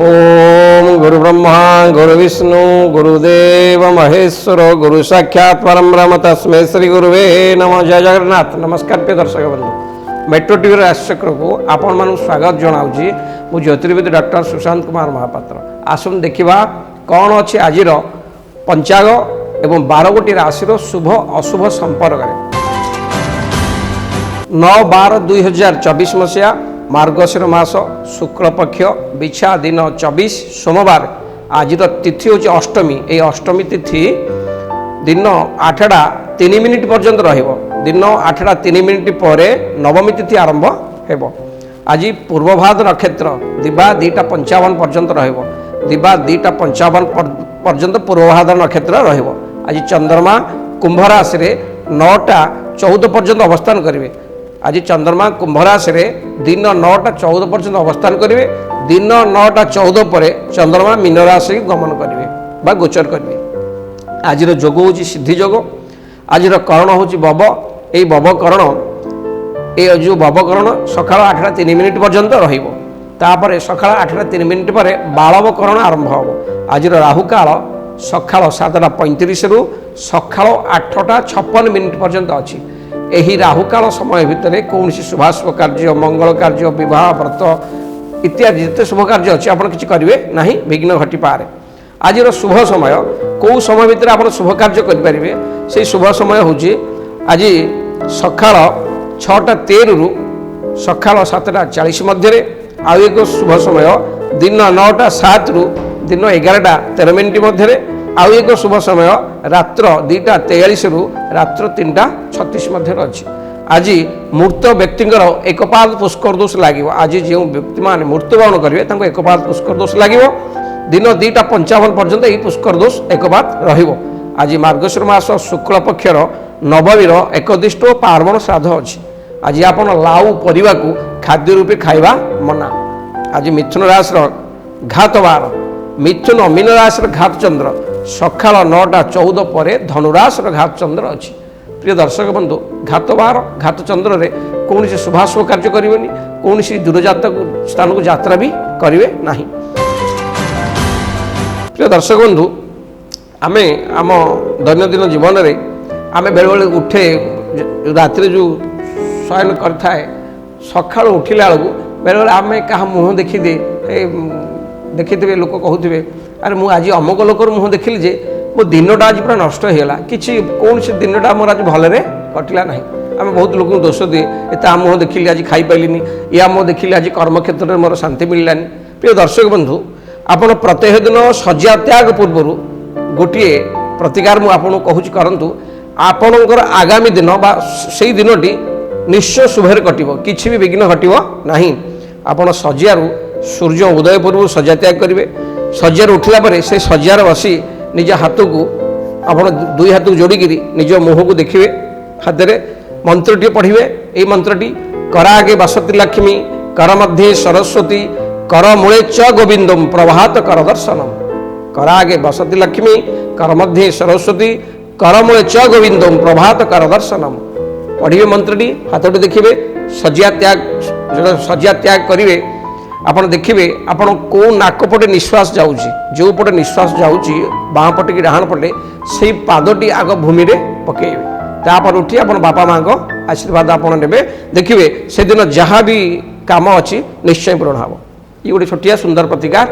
ओम गुरु ब्रह्मा गुरु विष्णु गुरुदेव महेश्वर गुरु साक्षात परम ब्रह्म तस्मै श्री गुरुवे नमः। जय जगन्नाथ। नमस्कार प्रिय दर्शक बंधु, मेट्रो टीवी आश्चर्य को आपण मान स्वागत जनाऊँगी। मु ज्योतिर्विद डॉक्टर सुशांत कुमार महापात्र। आसुन देखा कौन अच्छे आज पंचांग एवं 12 गोटी राशि शुभ अशुभ संपर्क 9/12/2024 मसीहा मार्गशीर मास शुक्ल पक्ष बिछा दिन 24 सोमवार। आज तिथि हूँ अष्टमी। ये अष्टमी तिथि दिन 8:03 पर्यंत दिन 8:03 पर नवमी तिथि आरंभ हो। आज पूर्वभाद नक्षत्र दिबा 2:55 पर्यंत दिबा 2:55 पर्यंत पूर्वभाद नक्षत्र आज चंद्रमा कुंभ राशि 9:14 पर्यंत अवस्थान करेंगे। आज चंद्रमा कुंभ राशि दिन 9:14 पर्यंत अवस्थान करेंगे। दिन 9:14 पर चंद्रमा मीन राशि गमन करेंगे बा गोचर करेंगे। आज जोग हूँ सिद्धि जोग। आज करण हूँ बब। यही बब करण ये जो बब करण सका 8:03 पर्यंत रपर सका 8:03 पर बालव करण आरंभ हो। आज राहु काल सका 7:35 रु सका 8:56 पर्यंत अच्छी। यही राहुकाल समय भितर कौन शुभाशुभ कार्य मंगल कार्य विवाह व्रत इत्यादि जिते शुभ कार्य अच्छी आप किसी करेंगे ना, विघ्न घटी पारे। आज शुभ समय कौ समय भितर आप शुभ कार्य करेंगे से शुभ समय हूँ आज सका 6:13 रु सका 7:40 मध्य। आउ एक शुभ समय दिन 9:07 रु दिन 11:13 मध्य। आउ एक शुभ समय रात्र 2:43 रु रात्र 3:36 मध्य अच्छी। आज मृत व्यक्ति एकपाद पुष्कर दोष लगे। आज जो व्यक्ति मैंने मृत्युवरण करेंगे एकपाद पुष्कर दोष लगे। दिन 2:55 पर्यंत यही पुष्कर दोष एकपाद रहिबो। आज मार्गशीर मास शुक्ल पक्षर नवमी 1 पार्वण श्राद्ध अच्छी। आज आप लाउ परिवा को खाद्य रूपे खाइबा मना। आज मिथुन राशि घात बार मिथुन मीन राशि घात चंद्र सका 9:14 पर धनुराशि घात चंद्र अच्छी। प्रिय दर्शक बंधु, घात बार घात चंद्र रे कौन से शुभाशुभ कार्य करेंगे, कौन सी दूरजात स्थान को यात्रा भी करेंगे ना। प्रिय दर्शक बंधु, आम आम दैनंदिन जीवन में आम बेले बेले उठे राति जो शयन करें सका उठिला बेलू बेले बेले आम क्या मुँह देखीदे देखिथे लोक कहते अरे मुझे आज अमुक लोकर मुँह देखिली जे मो दिनटा आज पूरा नष्ट होगा कि कौन से दिनटा मोर आज भलरे कटिला ना। आम बहुत लोक दोष दिए ता मुँह देखिली आज खाई पाइलिनी, या मुँह देखिली आज कर्मक्षेत्र में मोर शांति मिललानी। प्रिय दर्शक बंधु, आपड़ प्रत्येक दिन शଯ୍या त्याग पूर्व गोटे प्रतिकार मुझे कहूँ करतु आपणकर आगामी दिन बा से दिनटी निश्चय शुभर कटो किसी भी विघ्न घटो ना। आपड़ शज्यारू सूर्य उदय पूर्व शज्या त्याग करेंगे। शज्यार उठला से शज्यार बसी निज हाथ को आप दुई हाथ को जोड़िकी निज मुह को देखिए। हाथ में मंत्रटी पढ़िए। यही मंत्रटी कर आगे बसती लक्ष्मी कर मध्य सरस्वती कर मूले च गोविंदम प्रभात कर दर्शनम। कर आगे बसती लक्ष्मी कर मध्य सरस्वती कर मूले च गोविंदम प्रभात कर दर्शनम पढ़िए मंत्रटी। हाथटी देखिए शज्या त्याग करेंगे। आपड़ देखिए आपड़ कौ नाकपटे निश्वास जाऊँगी, जो पटे निश्वास जाऊँगी बाँ पटे कि डाहाण पटे से पादटी आग भूमि में पकेबे। तापर उठी आप बापा माँ को आशीर्वाद आप देखिए से दिन जहाँ भी काम अच्छी निश्चय पूरण हम। ये गोटे छोटिया सुंदर प्रतिकार